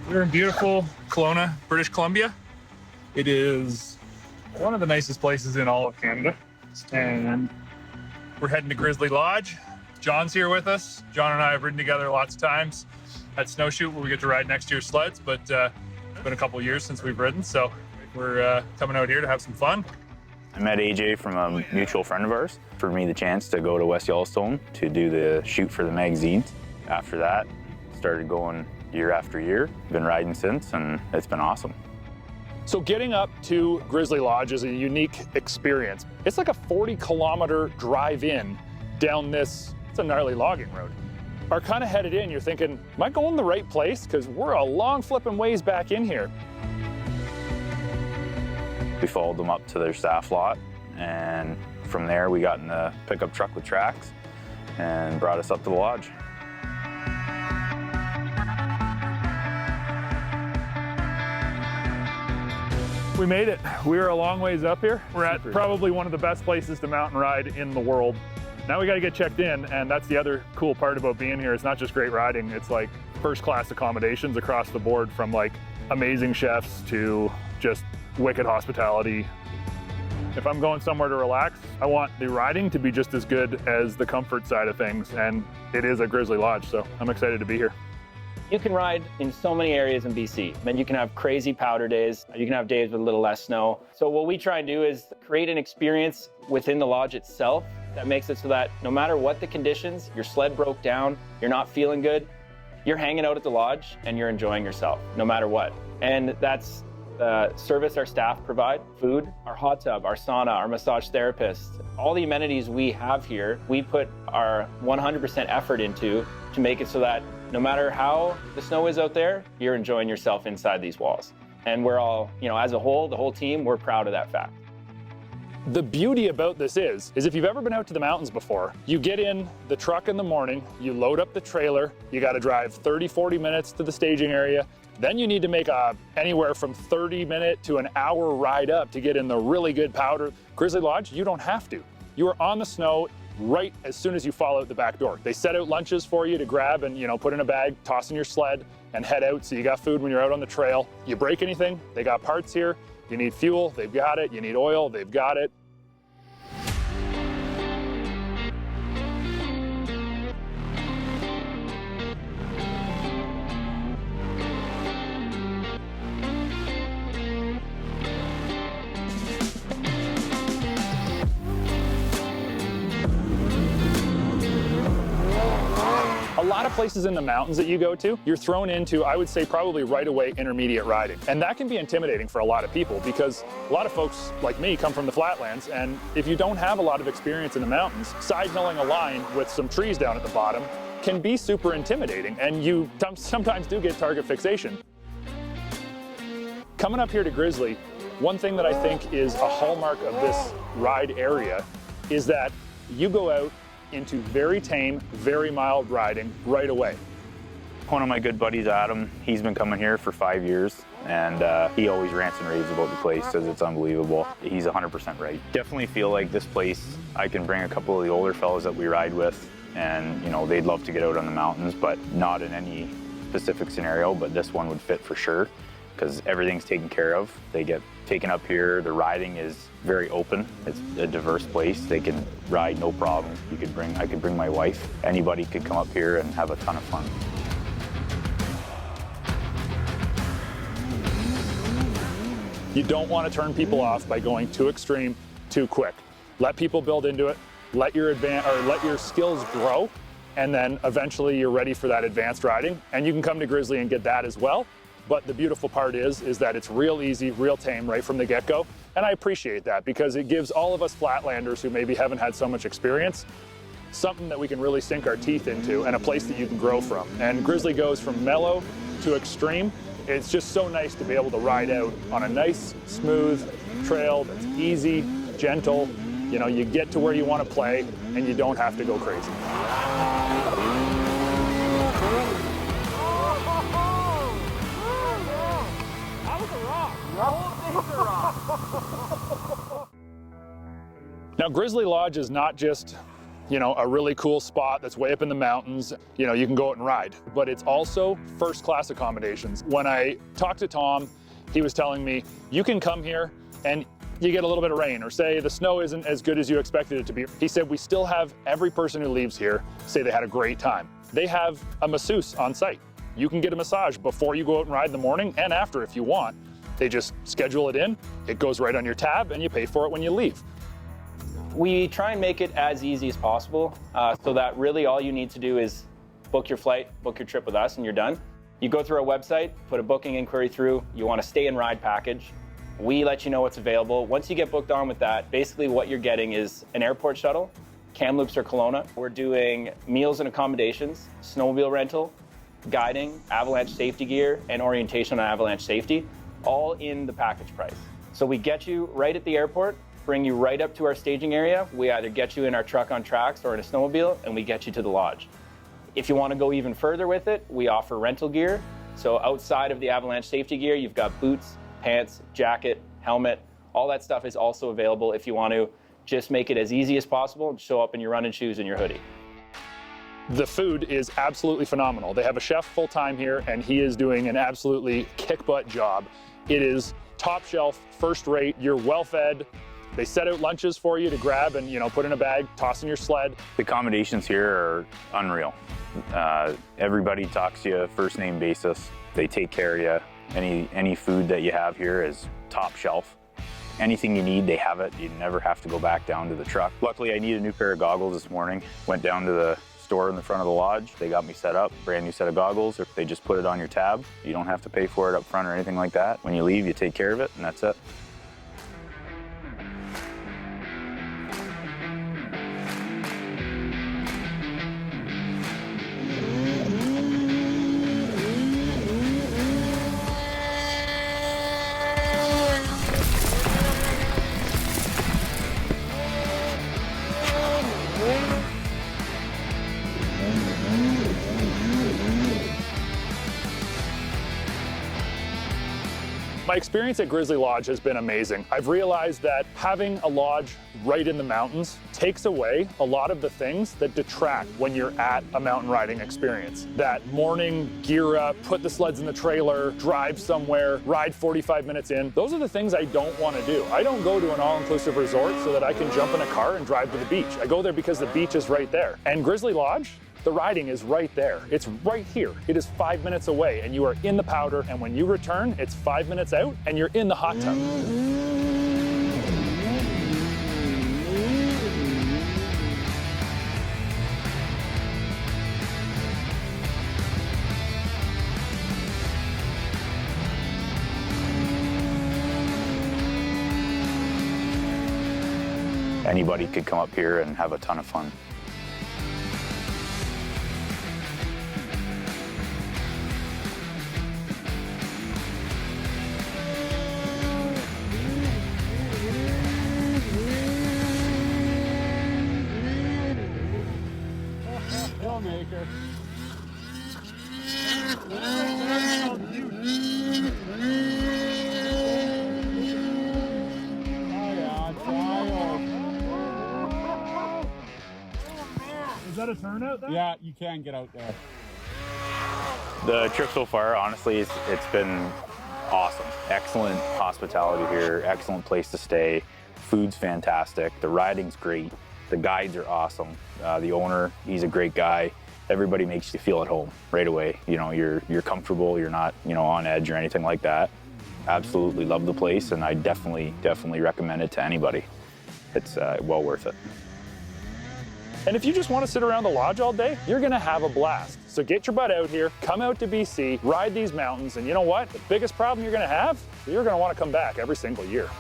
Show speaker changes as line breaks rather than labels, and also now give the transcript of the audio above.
We're in beautiful Kelowna, British Columbia. It is one of the nicest places in all of Canada. And we're heading to Grizzly Lodge. Jon's here with us. Jon and I have ridden together lots of times at Snowshoot where we get to ride next to your sleds, but it's been a couple of years since we've ridden, so we're coming out here to have some fun.
I met AJ from a mutual friend of ours. For me, the chance to go to West Yellowstone to do the shoot for the magazines. After that, started going year after year. Been riding since, and it's been awesome.
So getting up to Grizzly Lodge is a unique experience. It's like a 40-kilometer drive in down this, it's a gnarly logging road. Are kind of headed in, you're thinking, am I going the right place? Because we're a long flipping ways back in here.
We followed them up to their staff lot, and from there we got in the pickup truck with tracks and brought us up to the lodge.
We made it. We were a long ways up here. We're at probably one of the best places to mountain ride in the world. Now we got to get checked in, and that's the other cool part about being here. It's not just great riding, it's like first-class accommodations across the board, from like amazing chefs to just wicked hospitality. If I'm going somewhere to relax, I want the riding to be just as good as the comfort side of things, and it is a Grizzly Lodge, so I'm excited to be here.
You can ride in so many areas in BC. You can have crazy powder days. You can have days with a little less snow. So what we try and do is create an experience within the lodge itself that makes it so that no matter what the conditions, your sled broke down, you're not feeling good, you're hanging out at the lodge and you're enjoying yourself, no matter what. And that's the service our staff provide, food, our hot tub, our sauna, our massage therapist. All the amenities we have here, we put our 100% effort into to make it so that no matter how the snow is out there, you're enjoying yourself inside these walls. And we're all, as a whole, the whole team, we're proud of that fact.
The beauty about this is if you've ever been out to the mountains before, you get in the truck in the morning, you load up the trailer, you got to drive 30, 40 minutes to the staging area. Then you need to make anywhere from 30-minute to an hour ride up to get in the really good powder. Grizzly Lodge, you don't have to. You are on the snow right as soon as you fall out the back door. They set out lunches for you to grab and put in a bag, toss in your sled, and head out so you got food when you're out on the trail. You break anything, they got parts here. You need fuel, they've got it. You need oil, they've got it. A lot of places in the mountains that you go to, you're thrown into, I would say, probably right away intermediate riding. And that can be intimidating for a lot of people because a lot of folks like me come from the flatlands, and if you don't have a lot of experience in the mountains, side milling a line with some trees down at the bottom can be super intimidating, and you sometimes do get target fixation. Coming up here to Grizzly, one thing that I think is a hallmark of this ride area is that you go out into very tame, very mild riding right away.
One of my good buddies, Adam, he's been coming here for 5 years, and he always rants and raves about the place, says it's unbelievable. He's 100% right. Definitely feel like this place, I can bring a couple of the older fellas that we ride with, and they'd love to get out on the mountains, but not in any specific scenario, but this one would fit for sure, because everything's taken care of. They get taken up here, the riding is very open. It's a diverse place. They can ride no problem. I could bring my wife. Anybody could come up here and have a ton of fun.
You don't want to turn people off by going too extreme, too quick. Let people build into it. Let your skills grow, and then eventually you're ready for that advanced riding. And you can come to Grizzly and get that as well. But the beautiful part is that it's real easy, real tame right from the get-go. And I appreciate that because it gives all of us flatlanders who maybe haven't had so much experience something that we can really sink our teeth into and a place that you can grow from. And Grizzly goes from mellow to extreme. It's just so nice to be able to ride out on a nice, smooth trail that's easy, gentle. You get to where you want to play and you don't have to go crazy. Now, Grizzly Lodge is not just you know, a really cool spot that's way up in the mountains, you know, you can go out and ride. But it's also first-class accommodations. When I talked to Tom, he was telling me, you can come here and you get a little bit of rain, or say the snow isn't as good as you expected it to be. He said, we still have every person who leaves here say they had a great time. They have a masseuse on site. You can get a massage before you go out and ride in the morning and after if you want. They just schedule it in, it goes right on your tab, and you pay for it when you leave.
We try and make it as easy as possible so that really all you need to do is book your flight, book your trip with us, and you're done. You go through our website, put a booking inquiry through, you want to stay and ride package. We let you know what's available. Once you get booked on with that, basically what you're getting is an airport shuttle, Kamloops or Kelowna. We're doing meals and accommodations, snowmobile rental, guiding, avalanche safety gear, and orientation on avalanche safety, all in the package price. So we get you right at the airport, bring you right up to our staging area. We either get you in our truck on tracks or in a snowmobile, and we get you to the lodge. If you want to go even further with it, we offer rental gear. So outside of the avalanche safety gear, you've got boots, pants, jacket, helmet, all that stuff is also available if you want to just make it as easy as possible and show up in your running shoes and your hoodie.
The food is absolutely phenomenal. They have a chef full-time here, and he is doing an absolutely kick-butt job. It is top shelf, first rate, you're well-fed. They set out lunches for you to grab and, you know, put in a bag, toss in your sled.
The accommodations here are unreal. Everybody talks to you first name basis. They take care of you. Any food that you have here is top shelf. Anything you need, they have it. You never have to go back down to the truck. Luckily, I needed a new pair of goggles this morning. Went down to the store in the front of the lodge. They got me set up, brand new set of goggles. They just put it on your tab. You don't have to pay for it up front or anything like that. When you leave, you take care of it, and that's it.
My experience at Grizzly Lodge has been amazing. I've realized that having a lodge right in the mountains takes away a lot of the things that detract when you're at a mountain riding experience. That morning, gear up, put the sleds in the trailer, drive somewhere, ride 45 minutes in. Those are the things I don't want to do. I don't go to an all-inclusive resort so that I can jump in a car and drive to the beach. I go there because the beach is right there. And Grizzly Lodge, the riding is right there. It's right here. It is 5 minutes away, and you are in the powder, and when you return, it's 5 minutes out, and you're in the hot tub.
Anybody could come up here and have a ton of fun.
Maker.
Is that a turnout there?
Yeah, you can get out there.
The trip so far, honestly, it's been awesome. Excellent hospitality here, excellent place to stay. Food's fantastic, the riding's great, the guides are awesome. The owner, he's a great guy. Everybody makes you feel at home right away. You know, you're comfortable, you're not, you know, on edge or anything like that. Absolutely love the place, and I definitely recommend it to anybody. It's well worth it.
And if you just want to sit around the lodge all day, you're gonna have a blast. So get your butt out here, come out to BC, ride these mountains, and you know what? The biggest problem you're gonna have, you're gonna want to come back every single year.